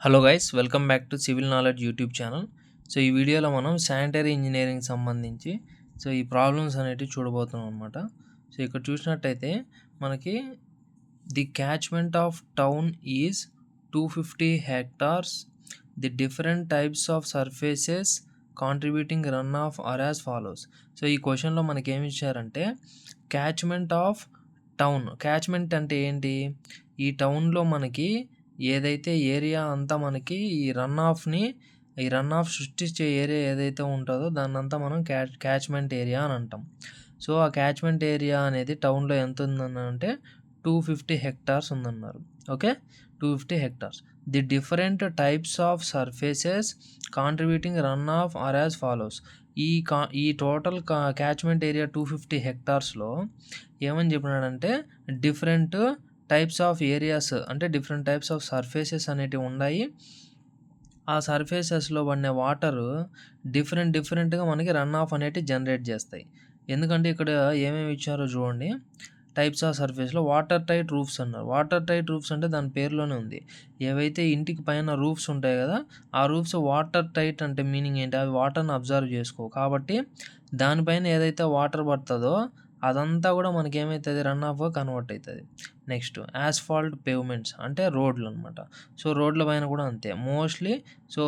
Hello guys, welcome back to civil knowledge YouTube channel. So ఈ వీడియోలో మనం sanitary engineering సంబంధించి ఈ ప్రాబ్లమ్స్ అనేటివి చూడబోతున్నాం అనమాట. సో ఇక్కడ చూసినట్టయితే మనకి the catchment of town is 250 hectares. The different types of surfaces contributing runoff or as follows. So ఈ క్వశ్చన్లో మనకి ఏమి ఇచ్చారంటే క్యాచ్మెంట్ ఆఫ్ టౌన్. క్యాచ్మెంట్ అంటే ఏంటి? ఈ టౌన్లో మనకి ఏదైతే ఏరియా అంతా మనకి ఈ రన్ ఆఫ్ సృష్టించే ఏరియా ఏదైతే ఉంటుందో దాన్నంతా మనం క్యాచ్మెంట్ ఏరియా అని అంటాం. సో ఆ క్యాచ్మెంట్ ఏరియా అనేది టౌన్లో ఎంత ఉందనంటే 250 hectares ఉందన్నారు. Okay, 250 hectares. The different types of surfaces contributing runoff or as follows. ఈ టోటల్ క్యాచ్మెంట్ ఏరియా 250 hectaresలో ఏమని చెప్పినాడంటే డిఫరెంట్ టైప్స్ ఆఫ్ ఏరియాస్ అంటే డిఫరెంట్ టైప్స్ ఆఫ్ సర్ఫేసెస్ అనేటివి ఉన్నాయి. ఆ సర్ఫేసెస్లో పడిన వాటరు డిఫరెంట్గా మనకి రన్ ఆఫ్ అనేటివి జనరేట్ చేస్తాయి. ఎందుకంటే ఇక్కడ ఏమేమి ఇచ్చారో చూడండి. టైప్స్ ఆఫ్ సర్ఫేస్లో వాటర్ టైట్ రూఫ్స్ అన్నారు. వాటర్ టైట్ రూఫ్స్ అంటే దాని పేరులోనే ఉంది. ఏవైతే ఇంటికి పైన రూఫ్స్ ఉంటాయి కదా, ఆ రూఫ్స్ వాటర్ టైట్ అంటే మీనింగ్ ఏంటి? అవి వాటర్ని అబ్జర్వ్ చేసుకో కాబట్టి దానిపైన ఏదైతే వాటర్ పడుతుందో అదంతా కూడా మనకి ఏమవుతుంది? రన్ ఆఫ్గా కన్వర్ట్ అవుతుంది. నెక్స్ట్ యాస్ఫాల్ట్ పేవ్మెంట్స్ అంటే రోడ్లు అనమాట. సో రోడ్ల పైన కూడా అంతే mostly. So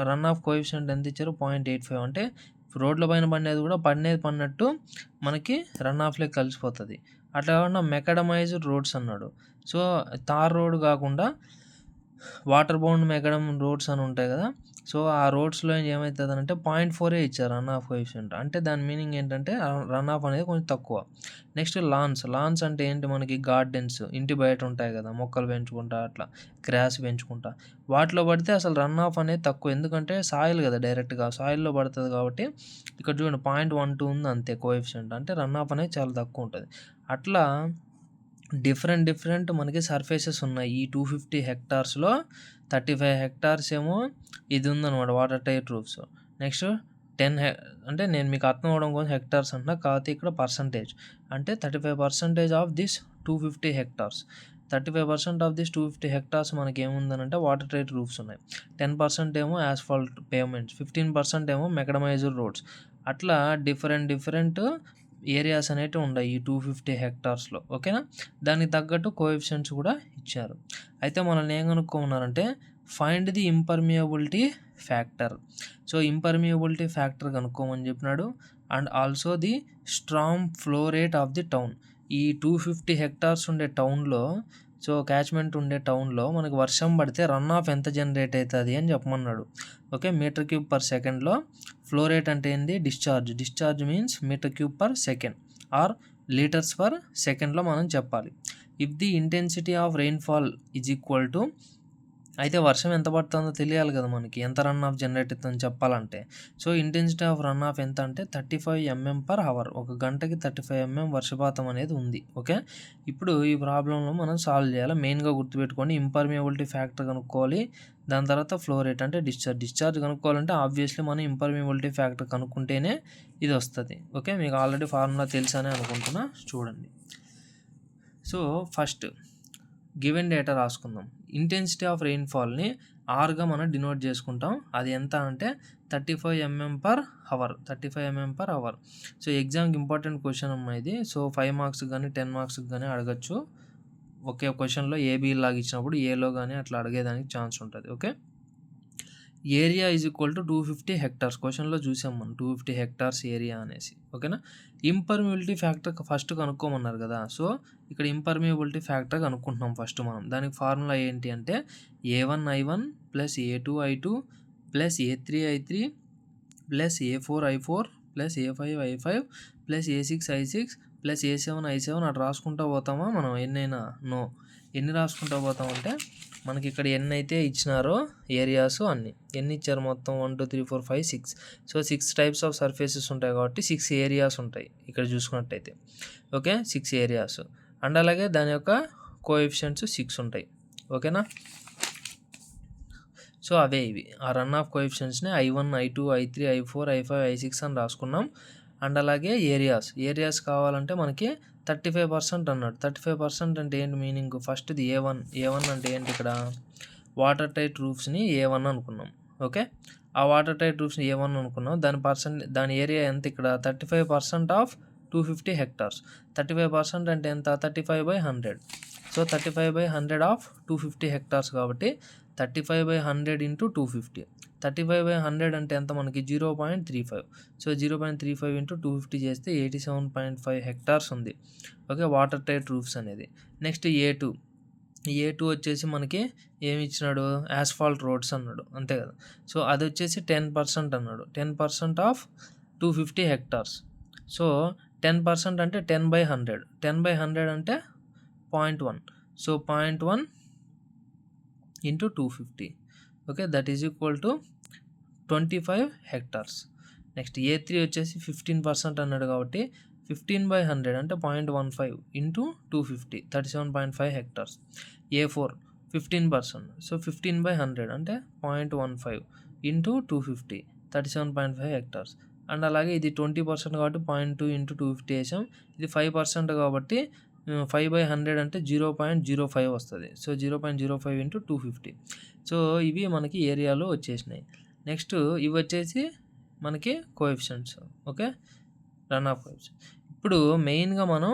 run of coefficient ఎంత ఇచ్చారు? 0.85. అంటే రోడ్ల పైన పడినట్టు మనకి రన్ ఆఫ్లోకి కలిసిపోతుంది. అట్లా కాకుండా మెకడమైజ్డ్ రోడ్స్ అన్నాడు. సో తార్ రోడ్ కాకుండా వాటర్ బౌండ్ మెకడమ్ రోడ్స్ అని ఉంటాయి కదా, సో ఆ రోడ్స్లో ఏమవుతుంది అంటే 0.4 ఇచ్చారు రన్ ఆఫ్ కోఎఫిషియంట్. అంటే దాని మీనింగ్ ఏంటంటే రన్ ఆఫ్ అనేది కొంచెం తక్కువ. నెక్స్ట్ లాన్స్ అంటే ఏంటి? మనకి గార్డెన్స్ ఇంటి బయట ఉంటాయి కదా, మొక్కలు పెంచుకుంటా అట్లా గ్రాస్ పెంచుకుంటా వాటిలో పడితే అసలు రన్ ఆఫ్ అనేది తక్కువ. ఎందుకంటే సాయిల్ కదా, డైరెక్ట్గా సాయిల్లో పడుతుంది కాబట్టి. ఇక్కడ చూడండి 0.12 ఉంది అంతే కోఎఫిషియంట్. అంటే రన్ ఆఫ్ అనేది చాలా తక్కువ ఉంటుంది. అట్లా డిఫరెంట్ మనకి సర్ఫేసెస్ ఉన్నాయి. ఈ 250 hectaresలో 35 hectares ఏమో ఇది ఉందన్నమాట, వాటర్ టైట్ రూఫ్స్. నెక్స్ట్ 10 అంటే నేను మీకు అర్థం అవడం కోసం హెక్టార్స్ అంటున్నా, కాకపోతే ఇక్కడ పర్సంటేజ్ అంటే 35% of this 250 hectares. 35% of this 250 hectares మనకి ఏముందనంటే వాటర్ టైట్ రూఫ్స్ ఉన్నాయి. 10% ఏమో యాస్ఫాల్ట్ పేవ్మెంట్స్, 15% ఏమో మెకడమైజ్డ్ రోడ్స్. అట్లా డిఫరెంట్ ఏరియాస్ అనేటివి ఉన్నాయి ఈ 250 hectaresలో. ఓకేనా? దానికి తగ్గట్టు కోఎఫిషియంట్స్ కూడా ఇచ్చారు. అయితే మనల్ని ఏం కనుక్కోమన్నారంటే find the impermeability factor. So impermeability factor కనుక్కోమని చెప్పినాడు. And also the strong flow rate of the town. ఈ 250 hectares ఉండే టౌన్లో, సో క్యాచ్మెంట్ ఉండే టౌన్లో మనకు వర్షం పడితే రన్ ఆఫ్ ఎంత జనరేట్ అవుతుంది అని చెప్పమన్నాడు. ఓకే, మీటర్ క్యూబ్ పర్ సెకండ్లో. ఫ్లో రేట్ అంటే ఏంటి? Discharge means metre cube per second or litres per సెకండ్లో మనం చెప్పాలి. If the intensity of rainfall is equal to, అయితే వర్షం ఎంత పడుతుందో తెలియాలి కదా మనకి, ఎంత రన్ ఆఫ్ జనరేట్ అవుతుందని చెప్పాలంటే. So intensity of run of ఎంత అంటే 35 mm/h. ఒక గంటకి 35 mm వర్షపాతం అనేది ఉంది. ఓకే, ఇప్పుడు ఈ ప్రాబ్లంలో మనం సాల్వ్ చేయాలి. మెయిన్గా గుర్తుపెట్టుకోండి, ఇంపర్మియబిలిటీ ఫ్యాక్టర్ కనుక్కోవాలి. దాని తర్వాత ఫ్లో రేట్ అంటే డిశ్చార్జ్ కనుక్కోవాలంటే ఆబ్వియస్లీ మనం ఇంపర్మియబిలిటీ ఫ్యాక్టర్ కనుక్కుంటేనే ఇది వస్తుంది. ఓకే, మీకు ఆల్రెడీ ఫార్ములా తెలుసనే అనుకుంటున్నా, చూడండి. సో ఫస్ట్ గివెన్ డేటా రాసుకుందాం. ఇంటెన్సిటీ ఆఫ్ రెయిన్ఫాల్ని ఆర్గా మనం డినోట్ చేసుకుంటాం. అది ఎంత అంటే 35 mm/h. 35 mm/h. సో ఎగ్జామ్కి ఇంపార్టెంట్ క్వశ్చన్ అమ్మా ఇది. సో 5 మార్క్స్ కానీ 10 మార్క్స్కి కానీ అడగచ్చు. ఒకే క్వశ్చన్లో ఏబీ లాగా ఇచ్చినప్పుడు ఏలో కానీ అట్లా అడిగేదానికి ఛాన్స్ ఉంటుంది. Okay, area is equal to 250 hectares. క్వశ్చన్లో చూసాం మనం 250 hectares ఏరియా అనేసి. ఓకేనా? ఇంపర్మియబిలిటీ ఫ్యాక్టర్ ఫస్ట్ కనుక్కోమన్నారు కదా, సో ఇక్కడ ఇంపర్మియబిలిటీ ఫ్యాక్టర్ కనుక్కుంటున్నాం ఫస్ట్ మనం. దానికి ఫార్ములా ఏంటి అంటే A1I1 plus A2I2 plus A3I3 plus A4I4 plus A5I5 plus A6I6 plus A7I7 అట్లా రాసుకుంటూ పోతామా మనం? ఎన్ని రాసుకుంటూ పోతామంటే మనకి ఇక్కడ ఎన్ని అయితే ఇచ్చినారో ఏరియాస్ అన్ని ఎన్ని ఇచ్చారు మొత్తం 1 2 3 4 5 6. సో 6 టైప్స్ ఆఫ్ సర్ఫేసెస్ ఉంటాయి కాబట్టి 6 ఏరియాస్ ఉంటాయి ఇక్కడ చూసుకున్నట్టయితే. Okay, 6 areas. అండ్ అలాగే దాని యొక్క కోఎఫిషియంట్స్ 6 ఉంటాయి. ఓకేనా? సో అవే ఇవి ఆ run of కోఎఫిషియంట్స్ని I1 I2 I3 I4 I5 I6 అని రాసుకున్నాం. అండ్ అలాగే ఏరియాస్ కావాలంటే మనకి 35% అన్నాడు. 35% అంటే ఏంటి మీనింగ్? ఫస్ట్ది A1 అంటే ఏంటి? ఇక్కడ వాటర్ టైట్ రూఫ్స్ని A1 అనుకున్నాం. ఓకే, ఆ వాటర్ టైట్ రూఫ్స్ని A1 అనుకున్నాం. దాని ఏరియా ఎంత ఇక్కడ 35% ఆఫ్ 250 హెక్టార్స్. 35% అంటే ఎంత 35/100. సో 35/100 ఆఫ్ 250 హెక్టార్స్ కాబట్టి 35/100 ఇంటూ 250. 35/100 అంటే ఎంత మనకి 0.35. సో 0.35 ఇంటూ 250 చేస్తే 87.5 హెక్టార్స్ ఉంది. ఓకే, వాటర్ టైట్ రూఫ్స్ అనేది. నెక్స్ట్ ఏ2 వచ్చేసి మనకి ఏమి ఇచ్చినాడు, యాస్ఫాల్ట్ రోడ్స్ అన్నాడు, అంతే కదా. సో అది వచ్చేసి 10% అన్నాడు. 10% ఆఫ్ 250 హెక్టార్స్. సో 10% అంటే 10/100. 10/100 అంటే 0.1. So 0.1 into 250. Okay, that is equal to 25 hectares. Next A3 వచ్చేసి 15% అన్నాడు కాబట్టి 15/100 అంటే 0.15 ఇంటూ 250 37.5 హెక్టార్స్. A4 15%. సో 15/100 అంటే 0.15 ఇంటూ 250 37.5 హెక్టార్స్. అండ్ అలాగే ఇది 20% కాబట్టి 0.2 ఇంటూ 250 వేసాం. ఇది 5% కాబట్టి 5/100 అంటే 0.05 వస్తుంది. So 0.05 into 250. సో ఇవి మనకి ఏరియాలో వచ్చేసినాయి. నెక్స్ట్ ఇవి వచ్చేసి మనకి coefficients. Okay, run of coefficient. ఇప్పుడు మెయిన్గా మనం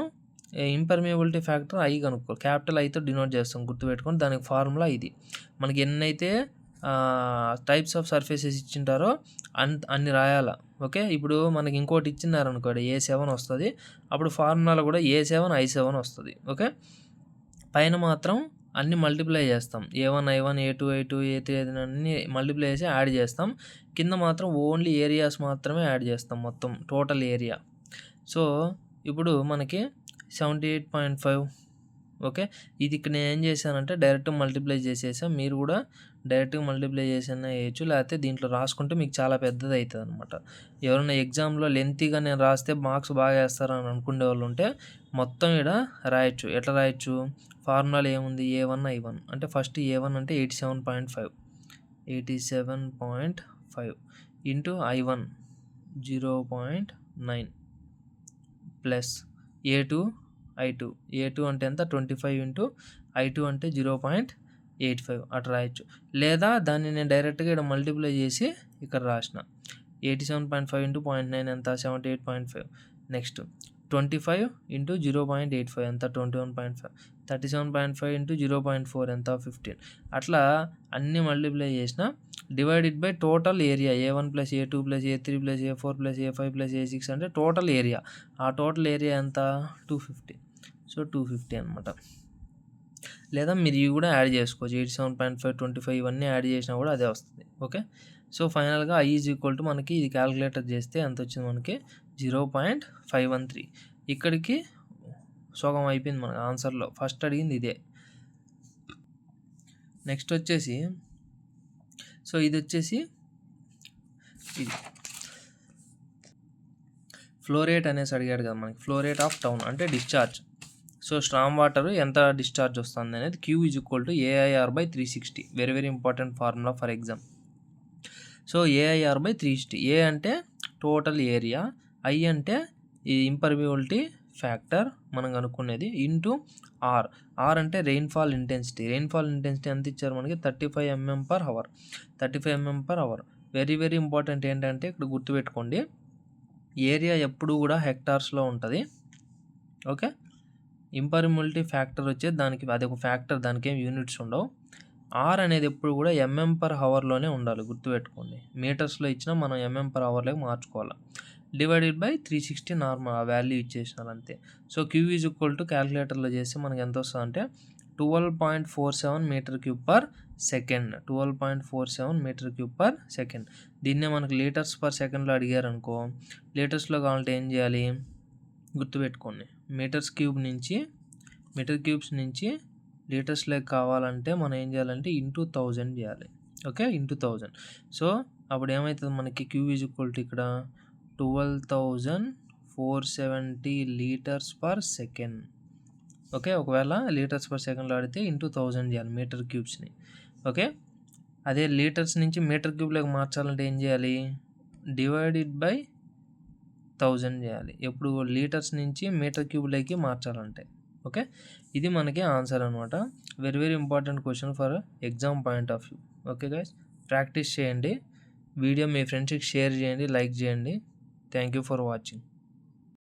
ఇంపర్మియబిలిటీ ఫ్యాక్టర్ I కనుక్కోవాలి. క్యాపిటల్ Iతో డినోట్ చేస్తాం, గుర్తుపెట్టుకొని. దానికి ఫార్ములా ఇది. మనకి ఎన్నైతే టైప్స్ ఆఫ్ సర్ఫేసెస్ ఇచ్చింటారో అన్ని రాయాల. ఓకే, ఇప్పుడు మనకి ఇంకోటి ఇచ్చినారనుకోండి A7 వస్తుంది. అప్పుడు ఫార్ములాలో కూడా A7 I7 వస్తుంది. ఓకే, పైన మాత్రం అన్ని మల్టిప్లై చేస్తాం. A1 I1 A2 I2 A3 అన్ని మల్టిప్లై చేసి యాడ్ చేస్తాం. కింద మాత్రం ఓన్లీ ఏరియాస్ మాత్రమే యాడ్ చేస్తాం, మొత్తం టోటల్ ఏరియా. సో ఇప్పుడు మనకి 78.5. ఓకే, ఇది ఇక్కడ నేను ఏం చేశానంటే డైరెక్ట్ మల్టిప్లై చేసేసాను. మీరు కూడా డైరెక్ట్గా మల్టిప్లై చేసిన వేయచ్చు, లేకపోతే దీంట్లో రాసుకుంటే మీకు చాలా పెద్దది అవుతుంది అనమాట. ఎవరైనా ఎగ్జామ్లో లెంతీగా నేను రాస్తే మార్క్స్ బాగా వేస్తారని అనుకునే వాళ్ళు ఉంటే మొత్తం ఇక్కడ రాయొచ్చు. ఎట్లా రాయొచ్చు, ఫార్ములాలో ఏముంది, A1 I1 అంటే ఫస్ట్ A1 అంటే 87.5 into I1 0.9 plus A2 I2 అంటే ఎంత 25 ఇంటూ I2 అంటే 0.85 అట్లా రాయొచ్చు. లేదా దాన్ని నేను డైరెక్ట్గా ఇక్కడ మల్టిప్లై చేసి ఇక్కడ రాసిన 87.5 ఇంటూ 0.9 ఎంత 78.5. నెక్స్ట్ 25 ఇంటూ 0.85 ఎంత 21.5. 37.5 ఇంటూ 0.4 ఎంత 15. అట్లా అన్ని మల్టిప్లై చేసిన divided by total area A1 plus A2 plus A3 plus A4 plus A5 plus A6 అంటే టోటల్ ఏరియా. ఆ టోటల్ ఏరియా ఎంత 250. సో 250 అనమాట. లేదా మీరు ఇవి కూడా యాడ్ చేసుకోవచ్చు, 87.5 25 ఇవన్నీ యాడ్ చేసినా కూడా అదే వస్తుంది. ఓకే, సో ఫైనల్గా I ఈజ్ ఈక్వల్ టు మనకి ఇది క్యాలిక్యులేటర్ చేస్తే ఎంత వచ్చింది మనకి 0.513. ఇక్కడికి సగం అయిపోయింది మన ఆన్సర్లో. ఫస్ట్ అడిగింది ఇదే. నెక్స్ట్ వచ్చేసి సో ఇది వచ్చేసి ఇది ఫ్లో రేట్ అనేసి అడిగాడు కదా మనకి. ఫ్లో రేట్ ఆఫ్ టౌన్ అంటే డిశ్చార్జ్. సో స్ట్రామ్ వాటర్ ఎంత డిశ్చార్జ్ వస్తుంది అనేది Q is equal to AIR/360. Very very important formula for exam. So AIR/360. A అంటే టోటల్ ఏరియా, I అంటే ఈ ఇంపర్మియబిలిటీ ఫ్యాక్టర్ మనం కనుక్కునేది, ఇంటూ R అంటే రెయిన్ఫాల్ ఇంటెన్సిటీ. రెయిన్ఫాల్ ఇంటెన్సిటీ ఎంత ఇచ్చారు మనకి 35 mm/h. 35 mm/h. Very very important ఏంటంటే ఇక్కడ గుర్తుపెట్టుకోండి, ఏరియా ఎప్పుడు కూడా హెక్టార్స్లో ఉంటుంది. ఓకే, ఇంపర్మియబిలిటీ ఫ్యాక్టర్ వచ్చేది దానికి అది ఒక ఫ్యాక్టర్, దానికి ఏం యూనిట్స్ ఉండవు. R అనేది ఎప్పుడు కూడా mm/hలోనే ఉండాలి, గుర్తుపెట్టుకోండి. మీటర్స్లో ఇచ్చినా మనం mm/hలోకి మార్చుకోవాలి. డివైడెడ్ బై 360 నార్మల్ ఆ వాల్యూ ఇచ్చేసినారు అంతే. So Q is equal to క్యాలిక్యులేటర్లో చేస్తే మనకి ఎంత వస్తుంది అంటే 12.47 m³/s. 12.47 m³/s. దీన్నే మనకు లీటర్స్/సెకండ్లో అడిగారు అనుకో, లీటర్స్లో కావాలంటే ఏం చేయాలి గుర్తుపెట్టుకోండి. మీటర్ క్యూబ్స్ నుంచి లీటర్స్లోకి కావాలంటే మనం ఏం చేయాలంటే ఇంటూ 1000 చేయాలి. Okay, into 1000. సో అప్పుడు ఏమవుతుంది మనకి Q ఈజ్ ఈక్వల్ టు ఇక్కడ 12,470 లీటర్స్/s. ఓకే, ఒకవేళ లీటర్స్/సెకండ్లో అడిగితే ఇంటూ 1000 చేయాలి మీటర్ క్యూబ్స్ని. ఓకే, అదే లీటర్స్ నుంచి మీటర్ క్యూబ్లోకి మార్చాలంటే ఏం చేయాలి, డివైడెడ్ బై 1000 చేయాలి. ఎప్పుడు లీటర్స్ నుంచి మీటర్ క్యూబ్లోకి మార్చాలంటే. ఓకే, ఇది మనకి ఆన్సర్ అనమాట. Very very important question for exam point of view. Okay guys, practice చేయండి. వీడియో మీ ఫ్రెండ్స్కి షేర్ చేయండి, లైక్ చేయండి. Thank you for watching.